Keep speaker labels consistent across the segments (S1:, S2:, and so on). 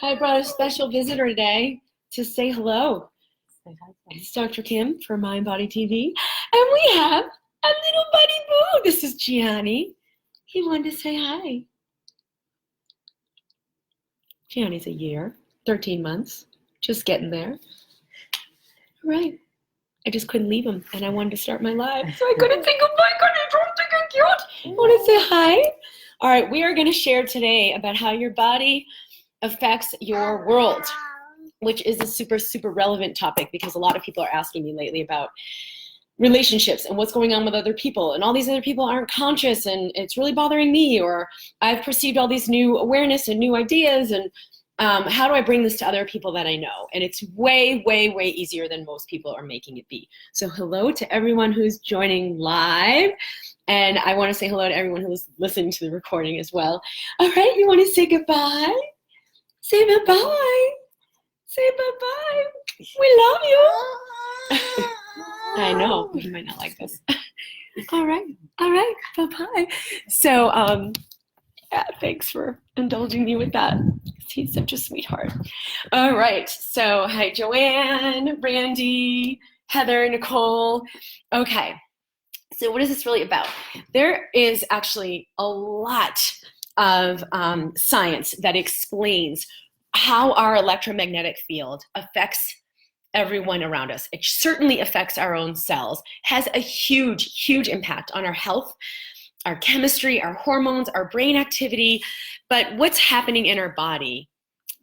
S1: I brought a special visitor today to say hello. It's Dr. Kim for Mind Body TV. And we have a little buddy boo. This is Gianni. He wanted to say hi. Gianni's a year, 13 months, just getting there. All right. I just couldn't leave him, and I wanted to start my live, so I couldn't think of my cute. I want to say hi. All right, we are going to share today about how your body affects your world, which is a super, super relevant topic because a lot of people are asking me lately about relationships and what's going on with other people, and all these other people aren't conscious, and it's really bothering me, or I've perceived all these new awareness and new ideas, and how do I bring this to other people that I know? And it's way, way, way easier than most people are making it be. So hello to everyone who's joining live. And I want to say hello to everyone who's listening to the recording as well. All right, you want to say goodbye? Say bye-bye. Say bye-bye. We love you. I know, you might not like this. All right, bye-bye. So, yeah, thanks for indulging me with that. He's such a sweetheart. All right, so hi, Joanne, Brandy, Heather, Nicole. Okay, so what is this really about? There is actually a lot of science that explains how our electromagnetic field affects everyone around us. It certainly affects our own cells, has a huge, huge impact on our health, our chemistry, our hormones, our brain activity. But what's happening in our body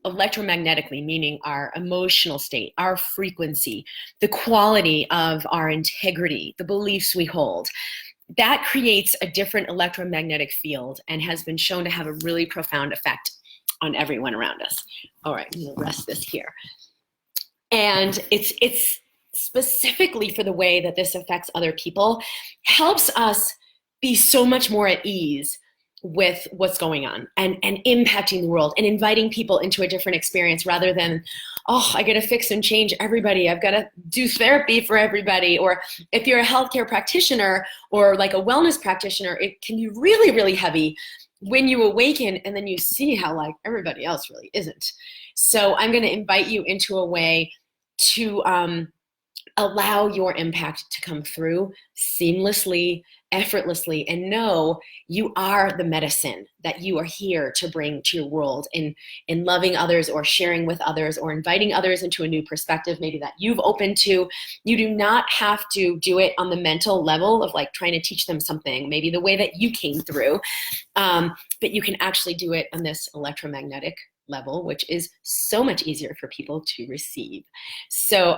S1: electromagnetically, meaning our emotional state, our frequency, the quality of our integrity, the beliefs we hold, that creates a different electromagnetic field and has been shown to have a really profound effect on everyone around us. All right, I'm gonna rest this here. And it's specifically for the way that this affects other people, helps us be so much more at ease with what's going on and impacting the world and inviting people into a different experience rather than, oh, I got to fix and change everybody. I've got to do therapy for everybody. Or if you're a healthcare practitioner or like a wellness practitioner, it can be really, really heavy when you awaken and then you see how like everybody else really isn't. So I'm going to invite you into a way to allow your impact to come through seamlessly, effortlessly, and know you are the medicine that you are here to bring to your world in loving others or sharing with others or inviting others into a new perspective maybe that you've opened to. You do not have to do it on the mental level of like trying to teach them something, maybe the way that you came through, but you can actually do it on this electromagnetic level, which is so much easier for people to receive. So,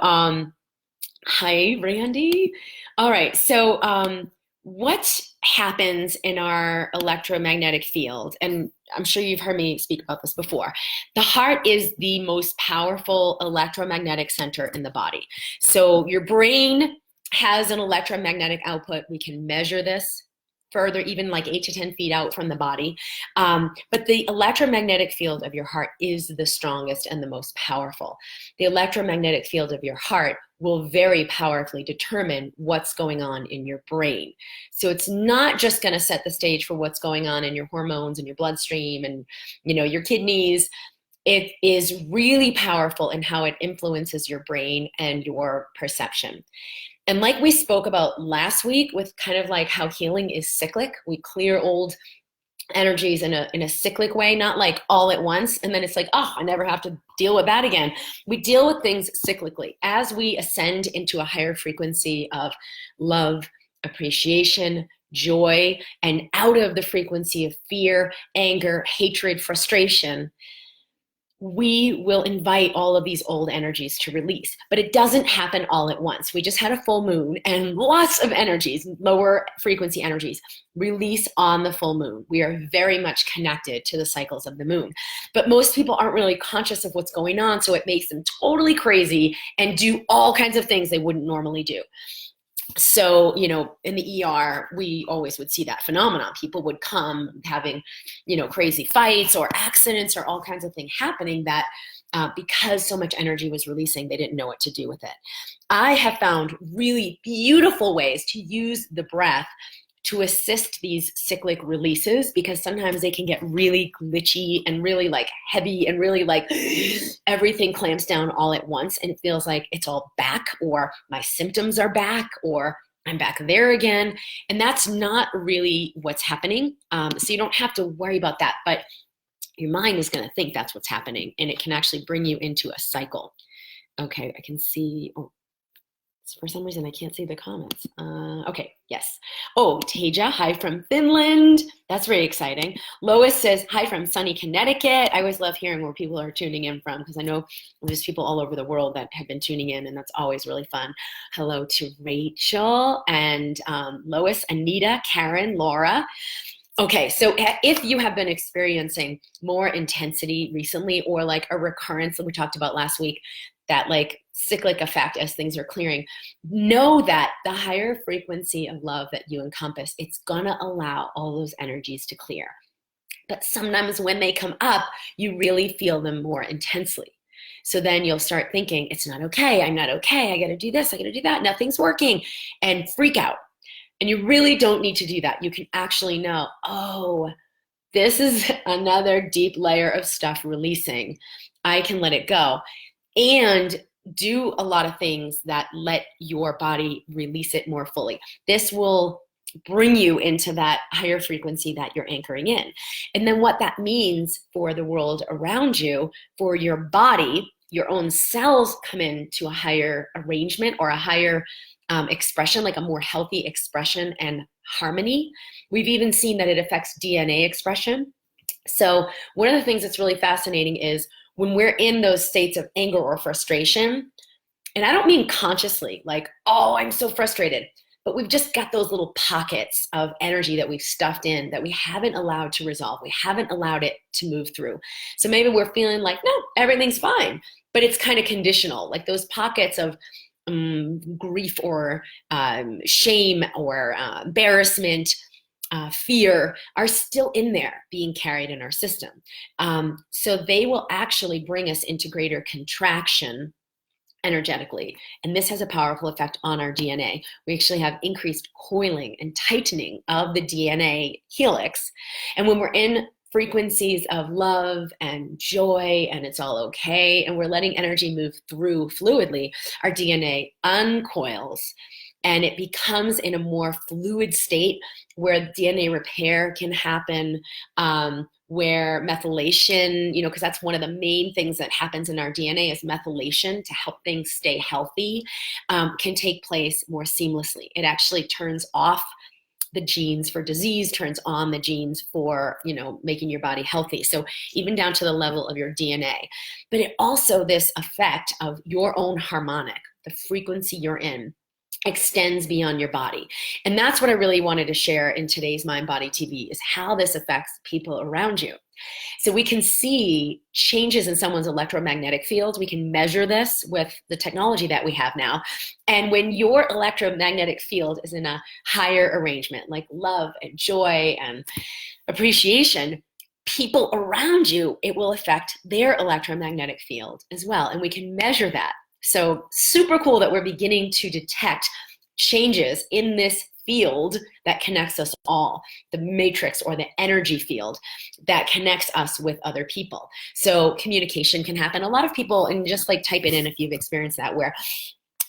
S1: hi, Randy. All right, so what happens in our electromagnetic field, and I'm sure you've heard me speak about this before, the heart is the most powerful electromagnetic center in the body. So your brain has an electromagnetic output. We can measure this further, even like 8 to 10 feet out from the body. But the electromagnetic field of your heart is the strongest and the most powerful. The electromagnetic field of your heart will very powerfully determine what's going on in your brain. So it's not just going to set the stage for what's going on in your hormones and your bloodstream and, you know, your kidneys. It is really powerful in how it influences your brain and your perception. And like we spoke about last week with kind of like how healing is cyclic, we clear old energies in a cyclic way, not like all at once. And then it's like, oh, I never have to deal with that again. We deal with things cyclically. As we ascend into a higher frequency of love, appreciation, joy, and out of the frequency of fear, anger, hatred, frustration, we will invite all of these old energies to release. But it doesn't happen all at once. We just had a full moon and lots of energies, lower frequency energies, release on the full moon. We are very much connected to the cycles of the moon. But most people aren't really conscious of what's going on, so it makes them totally crazy and do all kinds of things they wouldn't normally do. So, you know, in the ER, we always would see that phenomenon. People would come having, you know, crazy fights or accidents or all kinds of things happening that because so much energy was releasing, they didn't know what to do with it. I have found really beautiful ways to use the breath to assist these cyclic releases, because sometimes they can get really glitchy and really like heavy and really like everything clamps down all at once, and it feels like it's all back, or my symptoms are back, or I'm back there again. And that's not really what's happening. So you don't have to worry about that, but your mind is going to think that's what's happening, and it can actually bring you into a cycle. Okay, I can see, oh, for some reason I can't see the comments. Okay, yes. Oh, Teja, hi from Finland. That's very exciting. Lois says, hi from sunny Connecticut. I always love hearing where people are tuning in from, because I know there's people all over the world that have been tuning in, and that's always really fun. Hello to Rachel and Lois, Anita, Karen, Laura. Okay, so if you have been experiencing more intensity recently, or like a recurrence that we talked about last week, that like cyclic effect as things are clearing, know that the higher frequency of love that you encompass, it's gonna allow all those energies to clear. But sometimes when they come up, you really feel them more intensely. So then you'll start thinking, it's not okay, I'm not okay, I gotta do this, I gotta do that, nothing's working, and freak out. And you really don't need to do that. You can actually know, oh, this is another deep layer of stuff releasing. I can let it go. And do a lot of things that let your body release it more fully. This will bring you into that higher frequency that you're anchoring in. And then what that means for the world around you, for your body, your own cells come into a higher arrangement, or a higher expression, like a more healthy expression and harmony. We've even seen that it affects DNA expression. So one of the things that's really fascinating is when we're in those states of anger or frustration, and I don't mean consciously, like, oh, I'm so frustrated, but we've just got those little pockets of energy that we've stuffed in that we haven't allowed to resolve. We haven't allowed it to move through. So maybe we're feeling like, no, everything's fine, but it's kind of conditional. Like those pockets of grief or shame or embarrassment, fear are still in there being carried in our system. So they will actually bring us into greater contraction energetically. And this has a powerful effect on our DNA. We actually have increased coiling and tightening of the DNA helix. And when we're in frequencies of love and joy, and it's all okay, and we're letting energy move through fluidly, our DNA uncoils, and it becomes in a more fluid state where DNA repair can happen, where methylation, because that's one of the main things that happens in our DNA is methylation to help things stay healthy, can take place more seamlessly. It actually turns off the genes for disease, turns on the genes for, making your body healthy. So even down to the level of your DNA. But it also, this effect of your own harmonic, the frequency you're in, extends beyond your body. And that's what I really wanted to share in today's Mind Body TV, is how this affects people around you. So we can see changes in someone's electromagnetic field. We can measure this with the technology that we have now. And when your electromagnetic field is in a higher arrangement, like love and joy and appreciation, people around you, it will affect their electromagnetic field as well. And we can measure that. So super cool that we're beginning to detect changes in this field that connects us all, the matrix or the energy field that connects us with other people. So communication can happen. A lot of people, and just like type it in if you've experienced that, where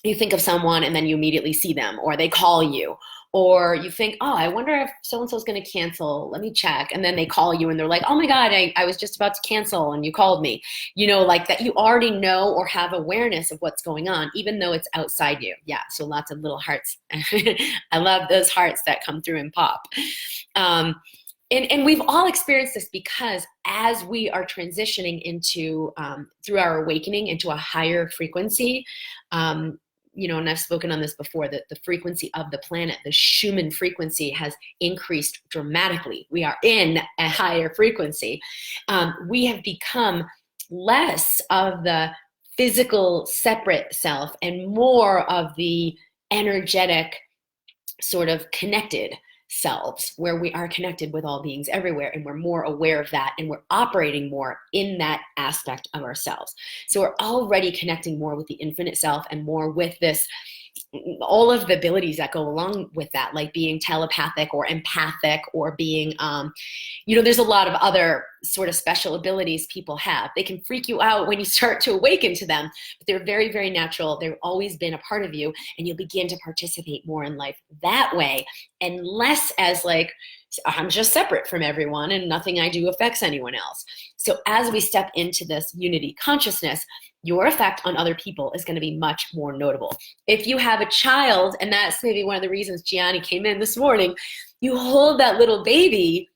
S1: you think of someone and then you immediately see them, or they call you, or you think, oh, I wonder if so-and-so's going to cancel. Let me check. And then they call you and they're like, oh my God, I was just about to cancel and you called me. Like that you already know or have awareness of what's going on, even though it's outside you. Yeah, so lots of little hearts. I love those hearts that come through and pop. And we've all experienced this, because as we are transitioning into, through our awakening into a higher frequency, and I've spoken on this before, that the frequency of the planet, the Schumann frequency, has increased dramatically. We are in a higher frequency. We have become less of the physical separate self and more of the energetic sort of connected selves, where we are connected with all beings everywhere, and we're more aware of that, and we're operating more in that aspect of ourselves. So we're already connecting more with the infinite self and more with this all of the abilities that go along with that, like being telepathic or empathic or being, there's a lot of other sort of special abilities people have. They can freak you out when you start to awaken to them, but they're very, very natural. They've always been a part of you, and you'll begin to participate more in life that way, and less as like, I'm just separate from everyone and nothing I do affects anyone else. So as we step into this unity consciousness, your effect on other people is going to be much more notable. If you have a child, and that's maybe one of the reasons Gianni came in this morning, you hold that little baby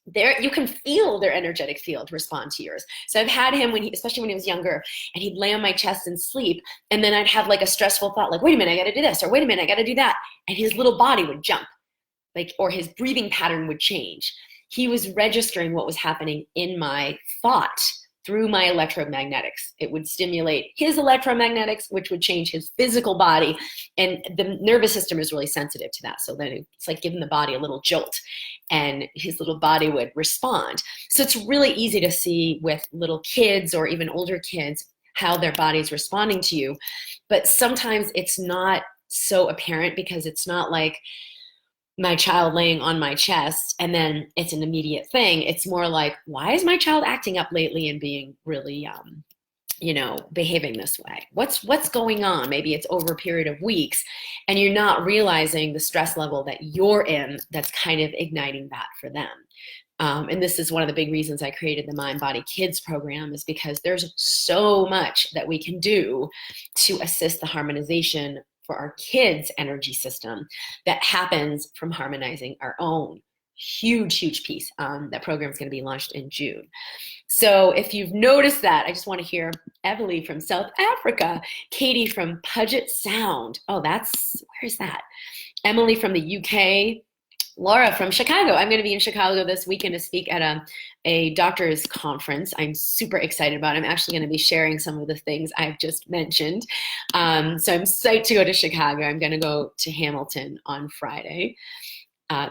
S1: there, you can feel their energetic field respond to yours. So I've had him especially when he was younger, and he'd lay on my chest and sleep, and then I'd have like a stressful thought, like, wait a minute, I got to do this, or wait a minute, I got to do that. And his little body would jump, or his breathing pattern would change. He was registering what was happening in my thought through my electromagnetics. It would stimulate his electromagnetics, which would change his physical body. And the nervous system is really sensitive to that. So then it's like giving the body a little jolt, and his little body would respond. So it's really easy to see with little kids or even older kids how their body's responding to you. But sometimes it's not so apparent, because it's not like my child laying on my chest and then it's an immediate thing. It's more like, why is my child acting up lately and being really, behaving this way? What's going on? Maybe it's over a period of weeks, and you're not realizing the stress level that you're in that's kind of igniting that for them. And this is one of the big reasons I created the Mind Body Kids program, is because there's so much that we can do to assist the harmonization for our kids' energy system that happens from harmonizing our own. Huge piece. That program is going to be launched in June. So if you've noticed that, I just want to hear Emily from South Africa, Katie from Puget Sound. Oh, where's that? Emily from the UK, Laura from Chicago. I'm going to be in Chicago this weekend to speak at a doctor's conference. I'm super excited about it. I'm actually going to be sharing some of the things I've just mentioned. So I'm psyched to go to Chicago. I'm going to go to Hamilton on Friday.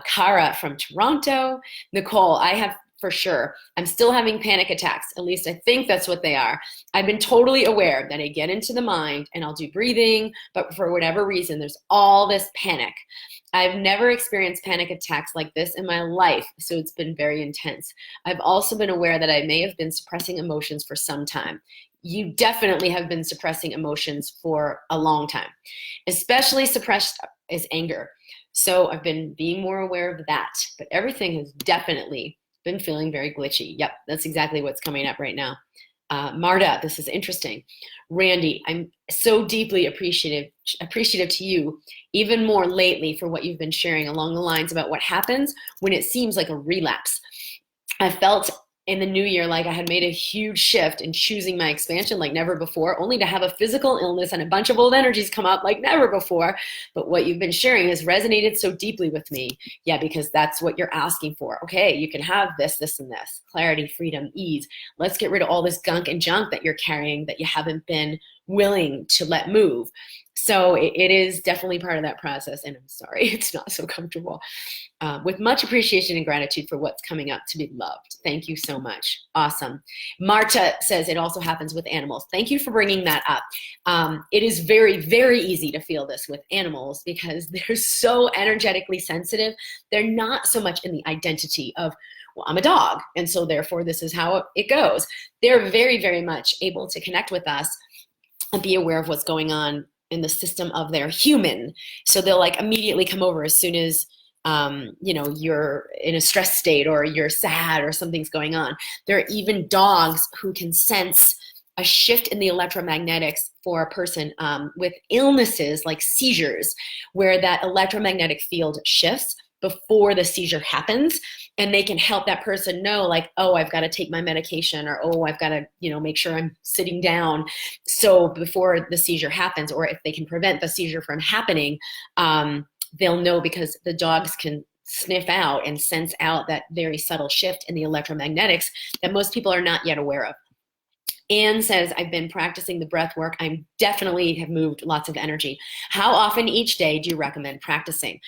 S1: Kara from Toronto. Nicole, I have for sure. I'm still having panic attacks. At least I think that's what they are. I've been totally aware that I get into the mind and I'll do breathing, but for whatever reason, there's all this panic. I've never experienced panic attacks like this in my life, so it's been very intense. I've also been aware that I may have been suppressing emotions for some time. You definitely have been suppressing emotions for a long time. Especially suppressed is anger. So I've been being more aware of that, but everything has definitely been feeling very glitchy. Yep, that's exactly what's coming up right now. Marta, this is interesting. Randy, I'm so deeply appreciative to you, even more lately, for what you've been sharing along the lines about what happens when it seems like a relapse. I felt in the new year like I had made a huge shift in choosing my expansion like never before, only to have a physical illness and a bunch of old energies come up like never before. But what you've been sharing has resonated so deeply with me. Yeah, because that's what you're asking for. Okay, you can have this, this, and this. Clarity, freedom, ease. Let's get rid of all this gunk and junk that you're carrying that you haven't been willing to let move. So it is definitely part of that process, and I'm sorry it's not so comfortable. With much appreciation and gratitude for what's coming up to be loved. Thank you so much. Awesome. Marta says it also happens with animals. Thank you for bringing that up. It is very, very easy to feel this with animals because they're so energetically sensitive. They're not so much in the identity of, well, I'm a dog, and so therefore this is how it goes. They're very, very much able to connect with us and be aware of what's going on in the system of their human. So they'll like immediately come over as soon as you're in a stress state or you're sad or something's going on. There are even dogs who can sense a shift in the electromagnetics for a person with illnesses like seizures, where that electromagnetic field shifts before the seizure happens, and they can help that person know, like, oh, I've got to take my medication, or oh, I've got to, make sure I'm sitting down. So before the seizure happens, or if they can prevent the seizure from happening, they'll know, because the dogs can sniff out and sense out that very subtle shift in the electromagnetics that most people are not yet aware of. Anne says, I've been practicing the breath work. I definitely have moved lots of energy. How often each day do you recommend practicing?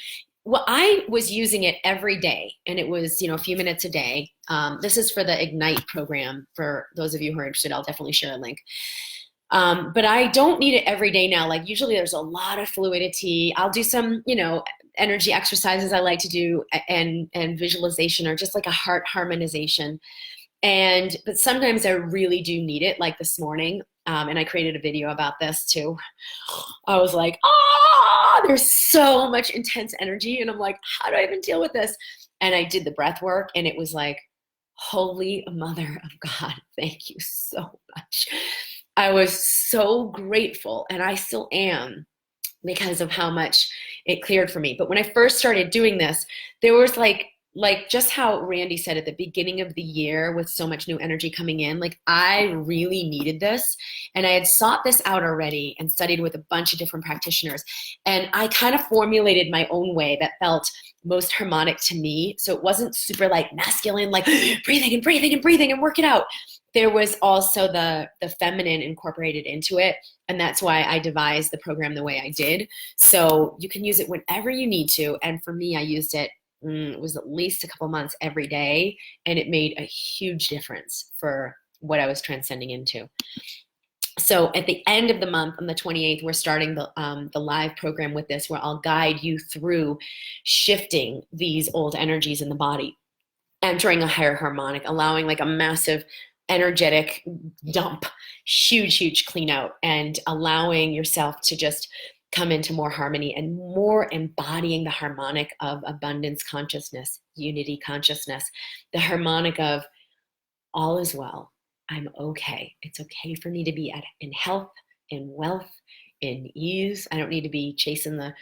S1: Well, I was using it every day, and it was, a few minutes a day. This is for the Ignite program. For those of you who are interested, I'll definitely share a link. But I don't need it every day now. Like usually there's a lot of fluidity. I'll do some, energy exercises I like to do, and visualization, or just like a heart harmonization. But sometimes I really do need it, like this morning. And I created a video about this too. I was like, there's so much intense energy. And I'm like, how do I even deal with this? And I did the breath work, and it was like, holy mother of God, thank you so much. I was so grateful, and I still am, because of how much it cleared for me. But when I first started doing this, there was like just how Randy said at the beginning of the year, with so much new energy coming in, like I really needed this. And I had sought this out already and studied with a bunch of different practitioners. And I kind of formulated my own way that felt most harmonic to me. So it wasn't super like masculine, like breathing and breathing and breathing and work it out. There was also the feminine incorporated into it. And that's why I devised the program the way I did. So you can use it whenever you need to. And for me, I used it, it was at least a couple months every day. And it made a huge difference for what I was transcending into. So at the end of the month, on the 28th, we're starting the live program with this, where I'll guide you through shifting these old energies in the body, entering a higher harmonic, allowing like a massive energetic dump, huge clean out, and allowing yourself to just come into more harmony and more embodying the harmonic of abundance consciousness, unity consciousness, the harmonic of all is well. I'm okay. It's okay for me to be in health, in wealth, in ease. I don't need to be chasing the,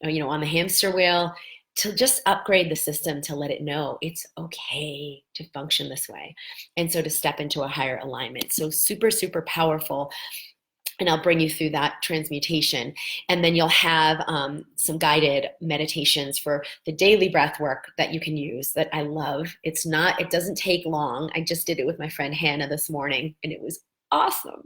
S1: on the hamster wheel. To just upgrade the system to let it know it's okay to function this way. And so to step into a higher alignment. So super, super powerful. And I'll bring you through that transmutation. And then you'll have some guided meditations for the daily breath work that you can use, that I love. It doesn't take long. I just did it with my friend Hannah this morning, and it was awesome.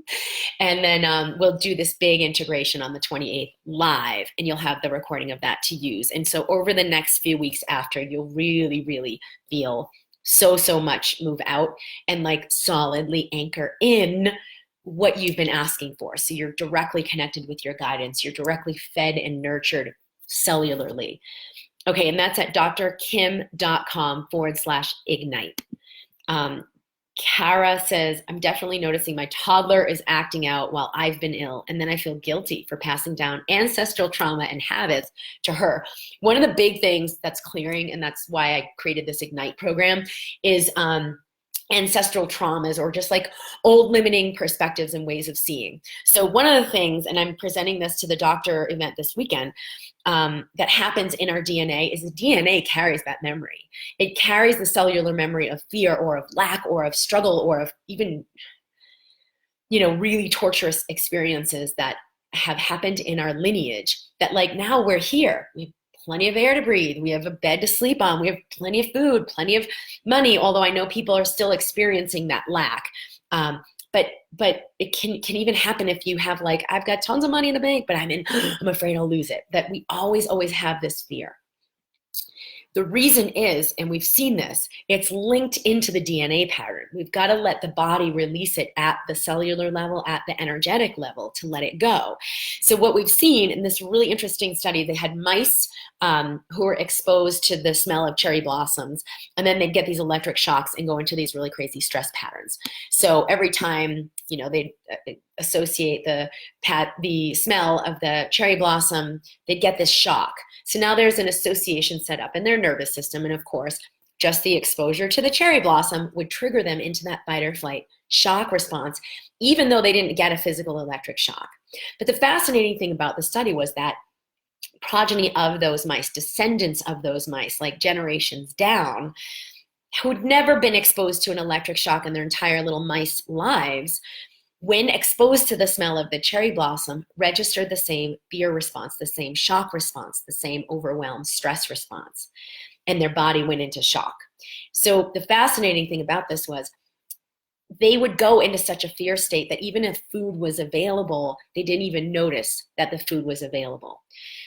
S1: And then we'll do this big integration on the 28th live, and you'll have the recording of that to use. And so over the next few weeks after, you'll really, really feel so much move out and like solidly anchor in what you've been asking for. So you're directly connected with your guidance. You're directly fed and nurtured cellularly. Okay, and that's at drkim.com/ignite. Kara says, I'm definitely noticing my toddler is acting out while I've been ill, and then I feel guilty for passing down ancestral trauma and habits to her. One of the big things that's clearing, and that's why I created this Ignite program, is ancestral traumas, or just like old limiting perspectives and ways of seeing. So one of the things, and I'm presenting this to the doctor event this weekend, that happens in our DNA is the DNA carries that memory. It carries the cellular memory of fear, or of lack, or of struggle, or of even, really torturous experiences that have happened in our lineage, that like now we're here. We plenty of air to breathe. We have a bed to sleep on. We have plenty of food, plenty of money, although I know people are still experiencing that lack. But it can even happen if you have like, I've got tons of money in the bank, but I'm afraid I'll lose it. That we always have this fear. The reason is, and we've seen this, it's linked into the DNA pattern. We've got to let the body release it at the cellular level, at the energetic level, to let it go. So what we've seen in this really interesting study, they had mice who were exposed to the smell of cherry blossoms, and then they'd get these electric shocks and go into these really crazy stress patterns. So every time, they'd associate the smell of the cherry blossom, they'd get this shock. So now there's an association set up in their nervous system. And of course, just the exposure to the cherry blossom would trigger them into that fight or flight shock response, even though they didn't get a physical electric shock. But the fascinating thing about the study was that progeny of those mice, descendants of those mice, like generations down, who'd never been exposed to an electric shock in their entire little mice lives, when exposed to the smell of the cherry blossom, registered the same fear response, the same shock response, the same overwhelmed stress response, and their body went into shock. So the fascinating thing about this was they would go into such a fear state that even if food was available, they didn't even notice that the food was available.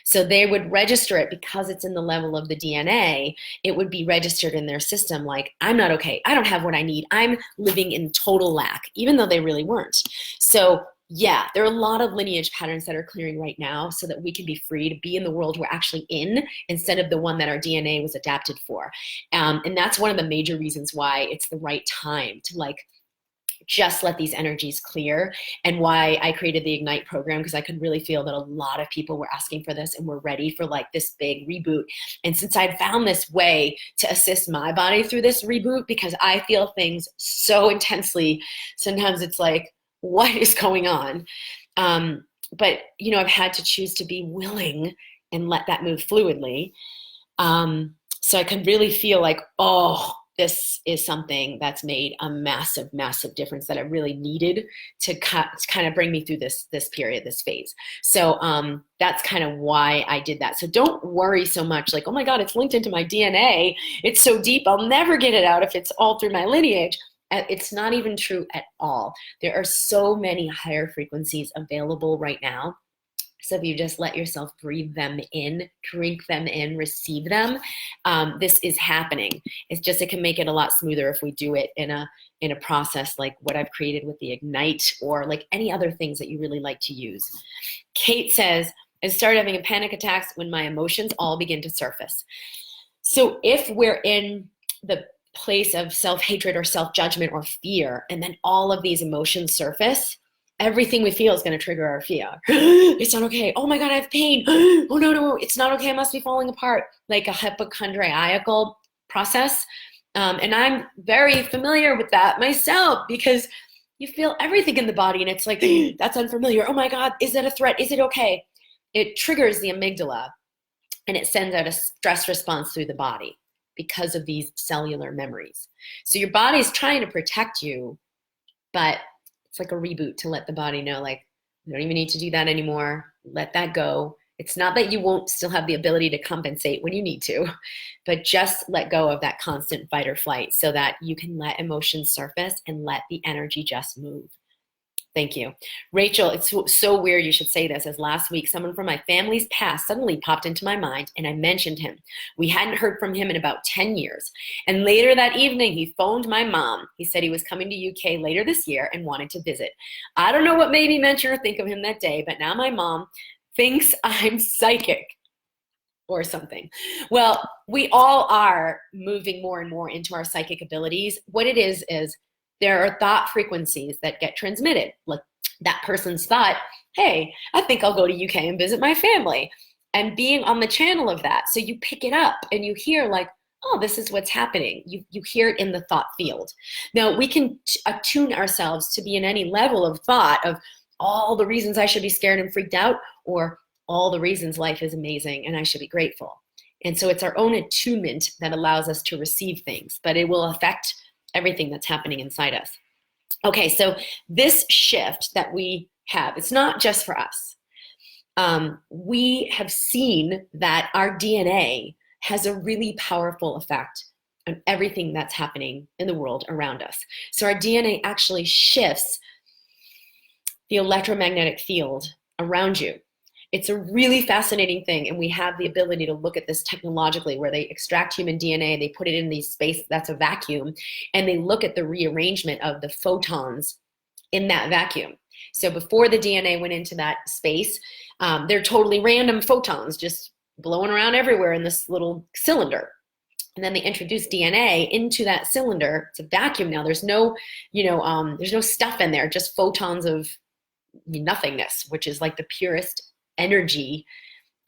S1: So they would register it because it's in the level of the DNA. It would be registered in their system like, I'm not okay. I don't have what I need. I'm living in total lack, even though they really weren't. So yeah, there are a lot of lineage patterns that are clearing right now so that we can be free to be in the world we're actually in instead of the one that our DNA was adapted for. And that's one of the major reasons why it's the right time to like just let these energies clear, and why I created the Ignite program, because I could really feel that a lot of people were asking for this and were ready for like this big reboot. And since I'd found this way to assist my body through this reboot, because I feel things so intensely, sometimes it's like, what is going on? But you know, I've had to choose to be willing and let that move fluidly. So I can really feel like, oh, this is something that's made a massive, massive difference that I really needed to kind of bring me through this period, this phase. So that's kind of why I did that. So don't worry so much like, oh my God, it's linked into my DNA. It's so deep, I'll never get it out if it's all through my lineage. It's not even true at all. There are so many higher frequencies available right now. So if you just let yourself breathe them in, drink them in, receive them, this is happening. It's just, it can make it a lot smoother if we do it in a process like what I've created with the Ignite, or like any other things that you really like to use. Kate says, I started having panic attacks when my emotions all begin to surface. So if we're in the place of self-hatred or self-judgment or fear, and then all of these emotions surface, everything we feel is going to trigger our fear. It's not okay. Oh my God, I have pain. Oh no, it's not okay. I must be falling apart. Like a hypochondriacal process. And I'm very familiar with that myself, because you feel everything in the body and it's like, that's unfamiliar. Oh my God, is that a threat? Is it okay? It triggers the amygdala and it sends out a stress response through the body because of these cellular memories. So your body's trying to protect you, but it's like a reboot to let the body know, like, you don't even need to do that anymore. Let that go. It's not that you won't still have the ability to compensate when you need to, but just let go of that constant fight or flight so that you can let emotions surface and let the energy just move. Thank you. Rachel, it's so weird you should say this, as last week someone from my family's past suddenly popped into my mind and I mentioned him. We hadn't heard from him in about 10 years. And later that evening, he phoned my mom. He said he was coming to UK later this year and wanted to visit. I don't know what made me mention or think of him that day, but now my mom thinks I'm psychic or something. Well, we all are moving more and more into our psychic abilities. What it is there are thought frequencies that get transmitted. Like that person's thought, hey, I think I'll go to UK and visit my family. And being on the channel of that. So you pick it up and you hear like, oh, this is what's happening. You hear it in the thought field. Now we can attune ourselves to be in any level of thought of all the reasons I should be scared and freaked out, or all the reasons life is amazing and I should be grateful. And so it's our own attunement that allows us to receive things, but it will affect everything that's happening inside us. Okay, so this shift that we have, it's not just for us. We have seen that our DNA has a really powerful effect on everything that's happening in the world around us. So our DNA actually shifts the electromagnetic field around you. It's a really fascinating thing, and we have the ability to look at this technologically, where they extract human DNA, they put it in these space that's a vacuum, and they look at the rearrangement of the photons in that vacuum. So before the DNA went into that space, they're totally random photons just blowing around everywhere in this little cylinder. And then they introduced DNA into that cylinder. It's a vacuum now. There's no, there's no stuff in there, just photons of nothingness, which is like the purest energy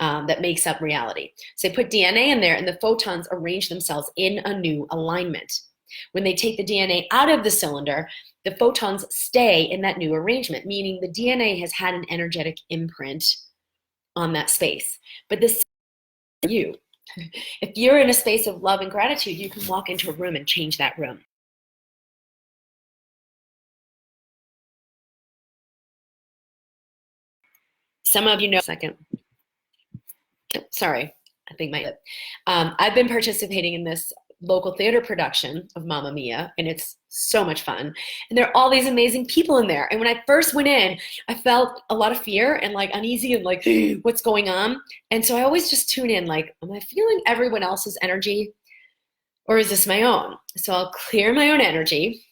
S1: that makes up reality. So they put DNA in there and the photons arrange themselves in a new alignment. When they take the DNA out of the cylinder, the photons stay in that new arrangement, meaning the DNA has had an energetic imprint on that space. But this is you. If you're in a space of love and gratitude, you can walk into a room and change that room. Some of you know, sorry, I think I've been participating in this local theater production of Mamma Mia, and it's so much fun. And there are all these amazing people in there. And when I first went in, I felt a lot of fear and like uneasy and like, what's going on? And so I always just tune in, like, am I feeling everyone else's energy or is this my own? So I'll clear my own energy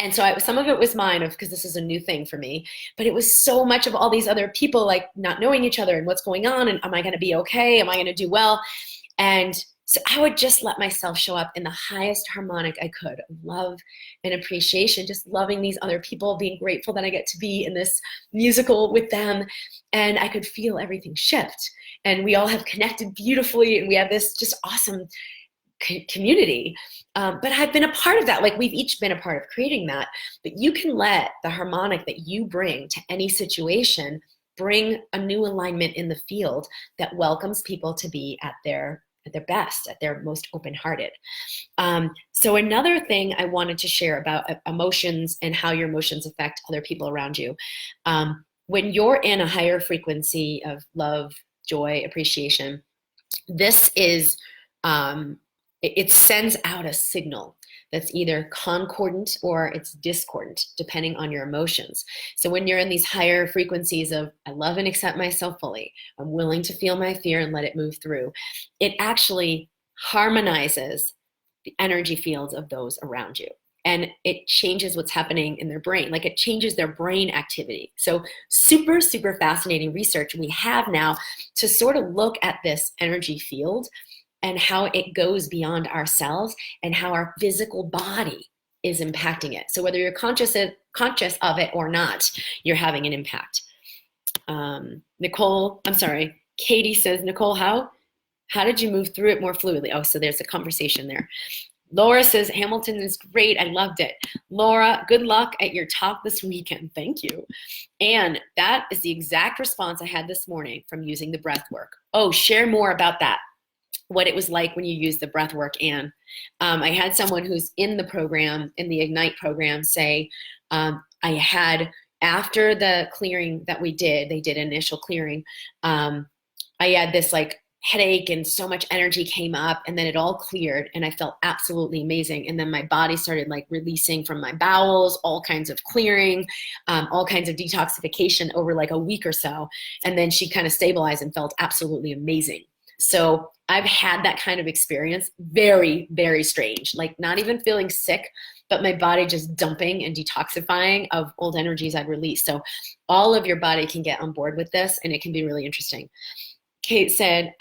S1: And so some of it was mine, because this is a new thing for me, but it was so much of all these other people, like not knowing each other and what's going on, and am I going to be okay? Am I going to do well? And so I would just let myself show up in the highest harmonic I could of love and appreciation, just loving these other people, being grateful that I get to be in this musical with them. And I could feel everything shift. And we all have connected beautifully, and we have this just awesome community. But I've been a part of that. Like, we've each been a part of creating that. But you can let the harmonic that you bring to any situation bring a new alignment in the field that welcomes people to be at their best, at their most open-hearted. So another thing I wanted to share about emotions and how your emotions affect other people around you. When you're in a higher frequency of love, joy, appreciation, this is, it sends out a signal that's either concordant or it's discordant, depending on your emotions. So when you're in these higher frequencies of, I love and accept myself fully, I'm willing to feel my fear and let it move through, it actually harmonizes the energy fields of those around you. And it changes what's happening in their brain. Like, it changes their brain activity. So super, super fascinating research we have now to sort of look at this energy field and how it goes beyond ourselves and how our physical body is impacting it. So whether you're conscious of it or not, you're having an impact. Katie says, Nicole, how did you move through it more fluidly? Oh, so there's a conversation there. Laura says, Hamilton is great. I loved it. Laura, good luck at your talk this weekend. Thank you. And that is the exact response I had this morning from using the breath work. Oh, share more about that. What it was like when you used the breath work, Anne. I had someone who's in the program, in the Ignite program, say, I had, after the clearing that we did, they did initial clearing, I had this like headache and so much energy came up, and then it all cleared and I felt absolutely amazing. And then my body started like releasing from my bowels, all kinds of clearing, all kinds of detoxification over like a week or so. And then she kind of stabilized and felt absolutely amazing. So I've had that kind of experience. Very, very strange. Like, not even feeling sick, but my body just dumping and detoxifying of old energies I'd released. So all of your body can get on board with this, and it can be really interesting. Kate said,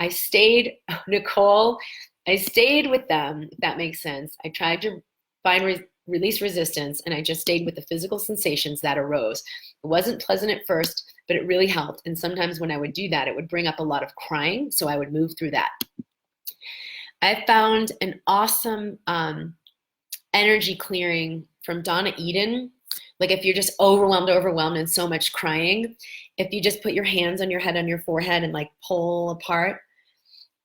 S1: Nicole, I stayed with them, if that makes sense. I tried to release resistance, and I just stayed with the physical sensations that arose. It wasn't pleasant at first, but it really helped. And sometimes when I would do that, it would bring up a lot of crying, so I would move through that. I found an awesome energy clearing from Donna Eden. Like, if you're just overwhelmed and so much crying, if you just put your hands on your head, on your forehead, and like pull apart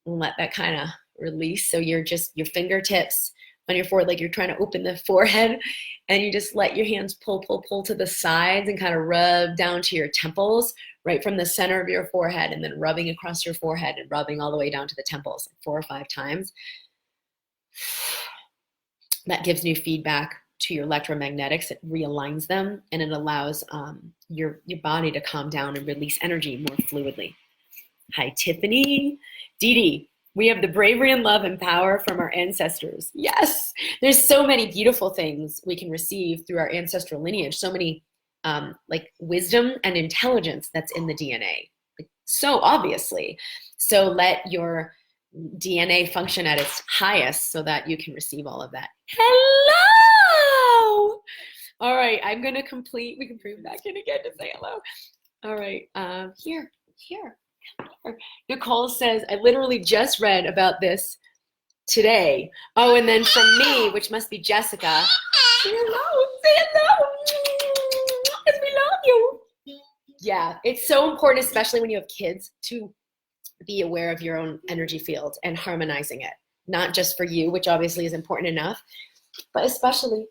S1: and let that kind of release. So you're just, your fingertips on your forehead, like you're trying to open the forehead, and you just let your hands pull to the sides and kind of rub down to your temples, right from the center of your forehead, and then rubbing across your forehead and rubbing all the way down to the temples, like 4 or 5 times. That gives new feedback to your electromagnetics. It realigns them, and it allows your body to calm down and release energy more fluidly. Hi, Tiffany. Dee Dee, we have the bravery and love and power from our ancestors. Yes, there's so many beautiful things we can receive through our ancestral lineage. So many like wisdom and intelligence that's in the DNA. Like, so obviously. So let your DNA function at its highest so that you can receive all of that. Hello! All right, I'm gonna complete, we can bring back in again to say hello. All right, here. Nicole says, I literally just read about this today. Oh, and then from me, which must be Jessica. Say hello, because we love you. Yeah, it's so important, especially when you have kids, to be aware of your own energy field and harmonizing it. Not just for you, which obviously is important enough, but especially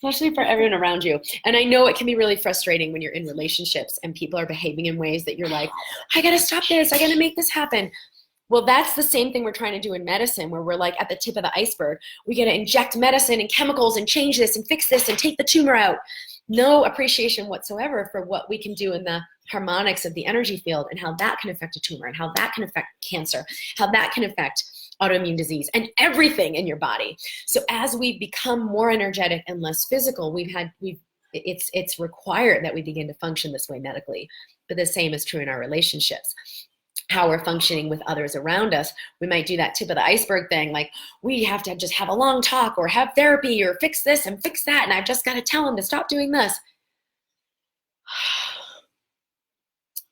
S1: especially for everyone around you. And I know it can be really frustrating when you're in relationships and people are behaving in ways that you're like, I gotta stop this, I gotta make this happen. Well, that's the same thing we're trying to do in medicine, where we're like at the tip of the iceberg. We gotta inject medicine and chemicals and change this and fix this and take the tumor out. No appreciation whatsoever for what we can do in the harmonics of the energy field and how that can affect a tumor and how that can affect cancer, how that can affect autoimmune disease, and everything in your body. So as we become more energetic and less physical, it's required that we begin to function this way medically. But the same is true in our relationships. How we're functioning with others around us. We might do that tip of the iceberg thing, like we have to just have a long talk or have therapy or fix this and fix that, and I've just got to tell them to stop doing this.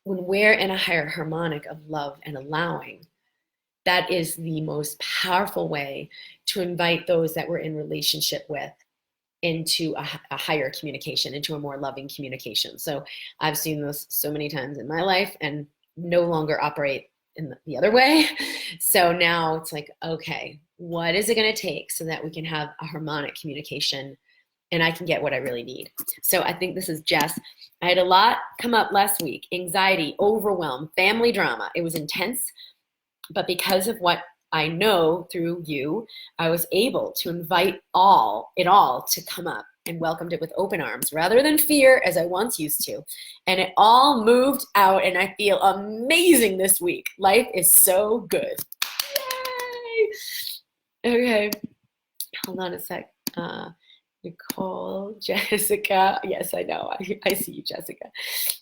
S1: When we're in a higher harmonic of love and allowing, that is the most powerful way to invite those that we're in relationship with into a higher communication, into a more loving communication. So I've seen this so many times in my life and no longer operate in the other way. So now it's like, okay, what is it going to take so that we can have a harmonic communication and I can get what I really need? So I think this is Jess. I had a lot come up last week: anxiety, overwhelm, family drama. It was intense, but because of what I know through you, I was able to invite it all to come up, and welcomed it with open arms rather than fear as I once used to. And it all moved out and I feel amazing this week. Life is so good. Yay! Okay, hold on a sec. Nicole, Jessica, yes, I know, I see you, Jessica.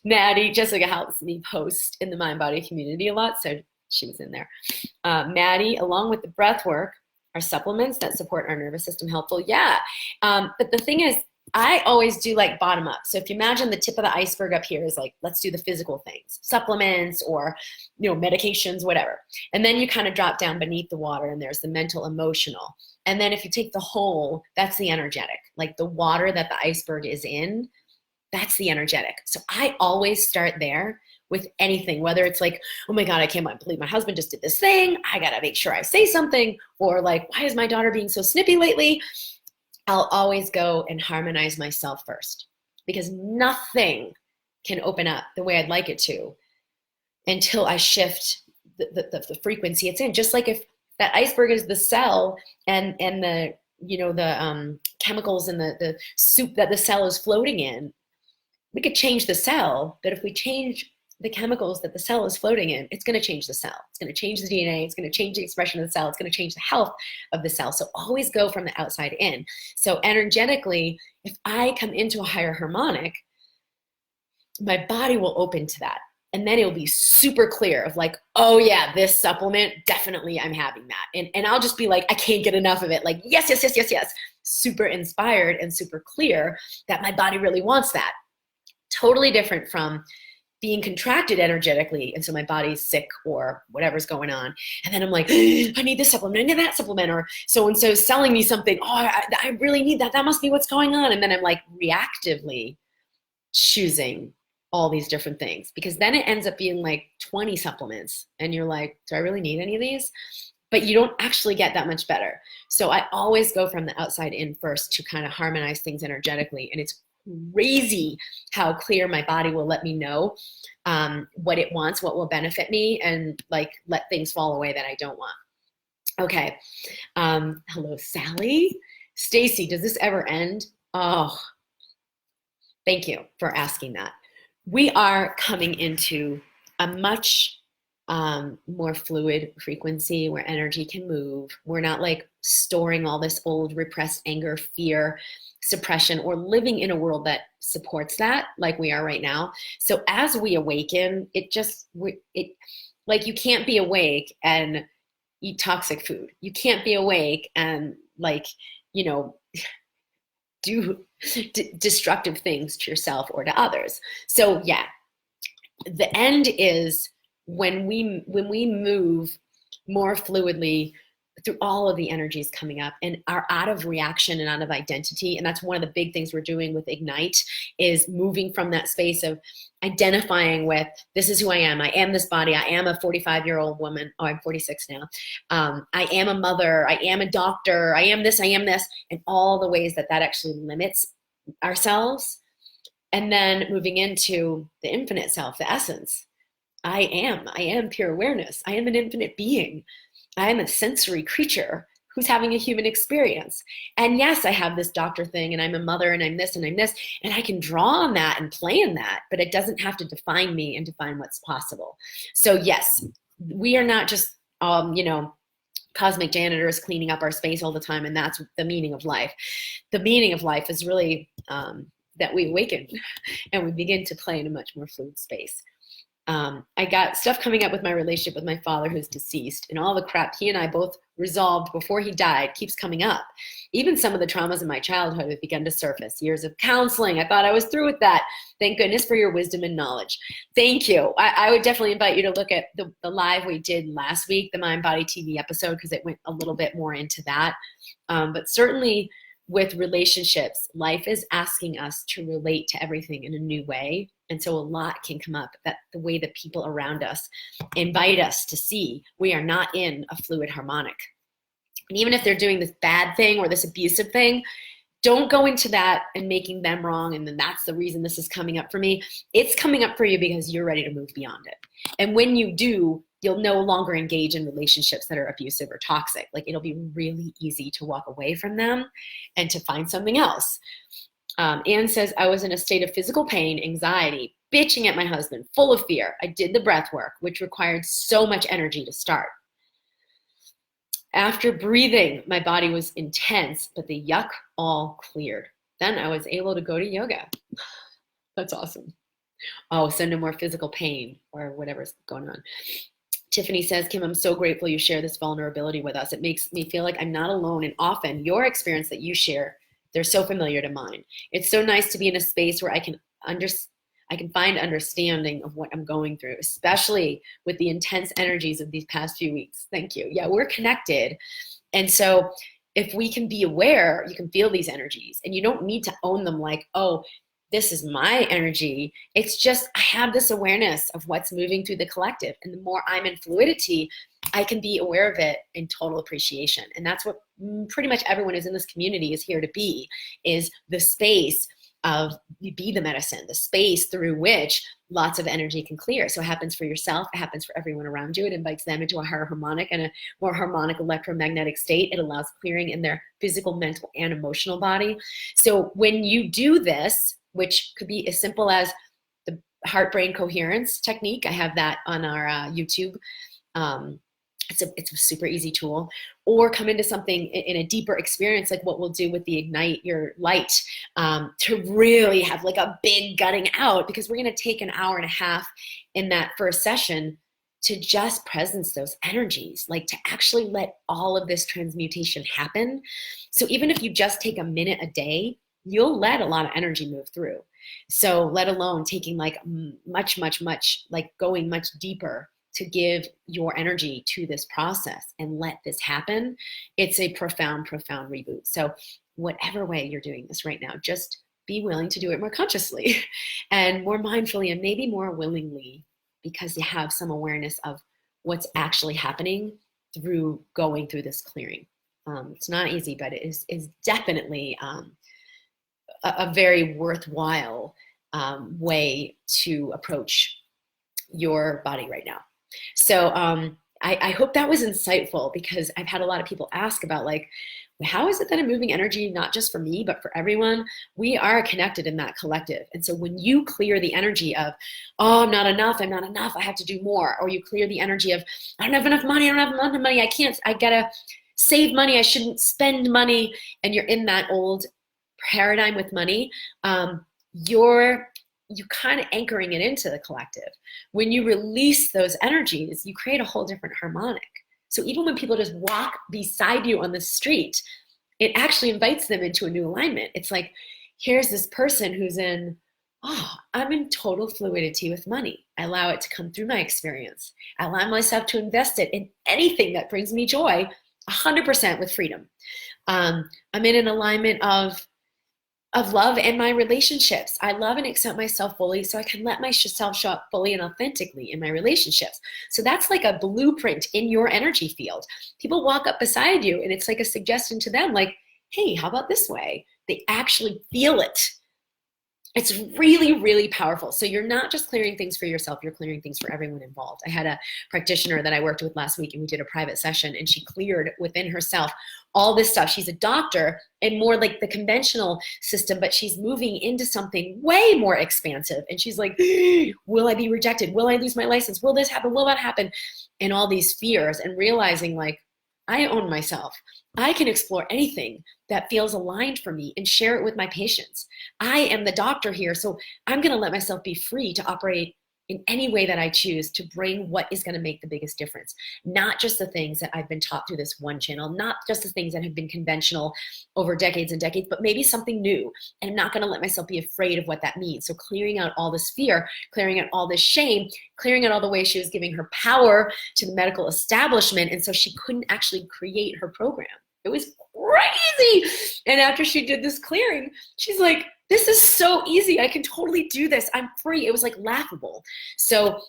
S1: Maddie, Jessica helps me post in the Mind Body community a lot, so she was in there. Maddie, along with the breath work, are supplements that support our nervous system helpful? Yeah. But the thing is, I always do like bottom up. So if you imagine the tip of the iceberg up here is like, let's do the physical things, supplements or, medications, whatever. And then you kind of drop down beneath the water and there's the mental, emotional. And then if you take the whole, that's the energetic, like the water that the iceberg is in, that's the energetic. So I always start there with anything, whether it's like, oh my God, I can't believe my husband just did this thing. I got to make sure I say something. Or like, why is my daughter being so snippy lately? I'll always go and harmonize myself first, because nothing can open up the way I'd like it to until I shift the frequency it's in. Just like if that iceberg is the cell and the, the chemicals in the soup that the cell is floating in, we could change the cell, but if we change the chemicals that the cell is floating in, it's going to change the cell. It's going to change the DNA. It's going to change the expression of the cell. It's going to change the health of the cell. So always go from the outside in. So energetically, if I come into a higher harmonic, my body will open to that. And then it'll be super clear of like, oh yeah, this supplement, definitely I'm having that. And I'll just be like, I can't get enough of it. Like, yes, yes, yes, yes, yes. Super inspired and super clear that my body really wants that. Totally different from being contracted energetically, and so my body's sick or whatever's going on, and then I'm like, I need this supplement, I need that supplement, or so-and-so's selling me something, I really need that, that must be what's going on, and then I'm like reactively choosing all these different things, because then it ends up being like 20 supplements, and you're like, do I really need any of these? But you don't actually get that much better. So I always go from the outside in first to kind of harmonize things energetically, and it's crazy how clear my body will let me know what it wants, what will benefit me, and like let things fall away that I don't want. Okay. Hello, Sally. Stacy, does this ever end? Oh, thank you for asking that. We are coming into a much more fluid frequency where energy can move. We're not like storing all this old repressed anger, fear, suppression, or living in a world that supports that like we are right now. So as we awaken, like you can't be awake and eat toxic food. You can't be awake and like, do destructive things to yourself or to others. So yeah, the end is when we move more fluidly through all of the energies coming up and are out of reaction and out of identity. And that's one of the big things we're doing with Ignite, is moving from that space of identifying with, this is who I am this body, I am a 45-year-old woman, I'm 46 now, I am a mother, I am a doctor, I am this, and all the ways that actually limits ourselves. And then moving into the infinite self, the essence. I am pure awareness. I am an infinite being. I am a sensory creature who's having a human experience. And yes, I have this doctor thing, and I'm a mother, and I'm this, and I'm this, and I can draw on that and play in that, but it doesn't have to define me and define what's possible. So yes, we are not just, cosmic janitors cleaning up our space all the time, and that's the meaning of life. The meaning of life is really that we awaken and we begin to play in a much more fluid space. I got stuff coming up with my relationship with my father who's deceased, and all the crap he and I both resolved before he died keeps coming up. Even some of the traumas in my childhood have begun to surface. Years of counseling, I thought I was through with that. Thank goodness for your wisdom and knowledge. Thank you. I would definitely invite you to look at the live we did last week, the Mind Body TV episode, because it went a little bit more into that. But certainly with relationships, life is asking us to relate to everything in a new way. And so a lot can come up, that the way that people around us invite us to see we are not in a fluid harmonic. And even if they're doing this bad thing or this abusive thing, don't go into that and making them wrong, and then that's the reason this is coming up for me. It's coming up for you because you're ready to move beyond it. And when you do, you'll no longer engage in relationships that are abusive or toxic. Like, it'll be really easy to walk away from them and to find something else. Anne says, I was in a state of physical pain, anxiety, bitching at my husband, full of fear. I did the breath work, which required so much energy to start. After breathing, my body was intense, but the yuck all cleared. Then I was able to go to yoga. That's awesome. Oh, so no more physical pain or whatever's going on. Tiffany says, Kim, I'm so grateful you share this vulnerability with us. It makes me feel like I'm not alone, and often your experience that you share, they're so familiar to mine. It's so nice to be in a space where I can find understanding of what I'm going through, especially with the intense energies of these past few weeks. Thank you. Yeah, we're connected. And so if we can be aware, you can feel these energies, and you don't need to own them like, oh, this is my energy. It's just, I have this awareness of what's moving through the collective. And the more I'm in fluidity, I can be aware of it in total appreciation. And that's what pretty much everyone who's in this community is here to be, is the space of, be the medicine, the space through which lots of energy can clear. So it happens for yourself, it happens for everyone around you. It invites them into a higher harmonic and a more harmonic electromagnetic state. It allows clearing in their physical, mental, and emotional body. So when you do this, which could be as simple as the heart-brain coherence technique, I have that on our YouTube. It's a super easy tool. Or come into something in a deeper experience, like what we'll do with the Ignite Your Light, to really have like a big gutting out, because we're going to take an hour and a half in that first session to just presence those energies, like to actually let all of this transmutation happen. So even if you just take a minute a day, you'll let a lot of energy move through. So let alone taking like much, like going much deeper to give your energy to this process and let this happen. It's a profound, profound reboot. So whatever way you're doing this right now, just be willing to do it more consciously and more mindfully, and maybe more willingly, because you have some awareness of what's actually happening through going through this clearing. It's not easy, but it is definitely a very worthwhile way to approach your body right now. So I hope that was insightful, because I've had a lot of people ask about, like, how is it that I'm moving energy, not just for me, but for everyone? We are connected in that collective. And so when you clear the energy of, oh, I'm not enough, I have to do more, or you clear the energy of, I don't have enough money, I gotta save money, I shouldn't spend money, and you're in that old paradigm with money, you're kind of anchoring it into the collective. When you release those energies, you create a whole different harmonic. So even when people just walk beside you on the street, it actually invites them into a new alignment. It's like, here's this person who's in, oh, I'm in total fluidity with money. I allow it to come through my experience. I allow myself to invest it in anything that brings me joy, 100% with freedom. I'm in an alignment of love and my relationships. I love and accept myself fully, so I can let myself show up fully and authentically in my relationships. So that's like a blueprint in your energy field. People walk up beside you and it's like a suggestion to them, like, hey, how about this way? They actually feel it. It's really, really powerful. So you're not just clearing things for yourself, you're clearing things for everyone involved. I had a practitioner that I worked with last week, and we did a private session, and she cleared within herself all this stuff. She's a doctor and more like the conventional system, but she's moving into something way more expansive. And she's like, will I be rejected? Will I lose my license? Will this happen? Will that happen? And all these fears, and realizing, like, I own myself. I can explore anything that feels aligned for me and share it with my patients. I am the doctor here, so I'm going to let myself be free to operate in any way that I choose to bring what is going to make the biggest difference. Not just the things that I've been taught through this one channel, not just the things that have been conventional over decades and decades, but maybe something new. And I'm not going to let myself be afraid of what that means. So clearing out all this fear, clearing out all this shame, clearing out all the ways she was giving her power to the medical establishment. And so she couldn't actually create her program. It was crazy. And after she did this clearing, she's like, this is so easy. I can totally do this. I'm free. It was like laughable. So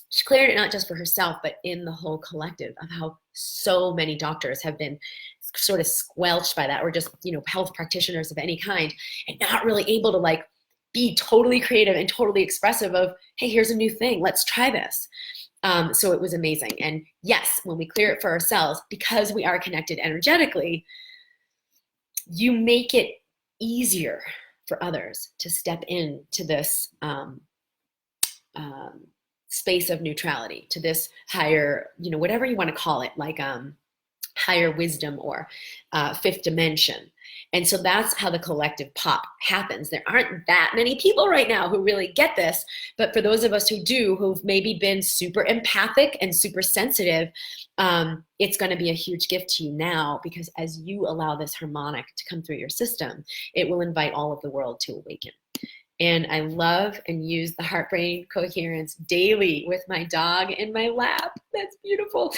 S1: she cleared it not just for herself, but in the whole collective of how so many doctors have been sort of squelched by that, or just, you know, health practitioners of any kind, and not really able to like be totally creative and totally expressive of, hey, here's a new thing. Let's try this. So it was amazing. And yes, when we clear it for ourselves, because we are connected energetically, you make it easier for others to step into this space of neutrality, to this higher, you know, whatever you want to call it, like higher wisdom or fifth dimension. And so that's how the collective pop happens. There aren't that many people right now who really get this, but for those of us who do, who've maybe been super empathic and super sensitive, it's going to be a huge gift to you now, because as you allow this harmonic to come through your system, it will invite all of the world to awaken. And I love and use the heart brain coherence daily with my dog in my lap. That's beautiful.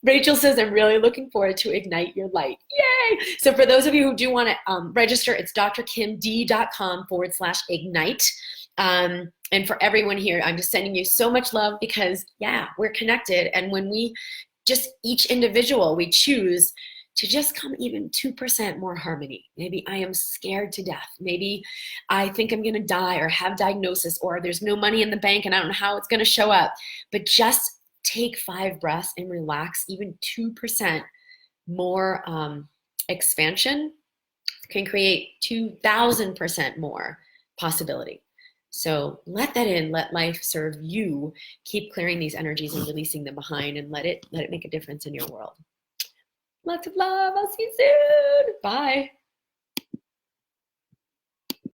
S1: Rachel says, I'm really looking forward to Ignite Your Light. Yay! So for those of you who do want to register, it's drkimd.com/ignite. And for everyone here, I'm just sending you so much love, because yeah, we're connected. And when we just, each individual, we choose to just come even 2% more harmony. Maybe I am scared to death. Maybe I think I'm gonna die or have diagnosis, or there's no money in the bank and I don't know how it's gonna show up. But just take 5 breaths and relax. Even 2% more expansion can create 2,000% more possibility. So let that in, let life serve you. Keep clearing these energies and releasing them behind, and let it make a difference in your world. Lots of love. I'll see you soon. Bye.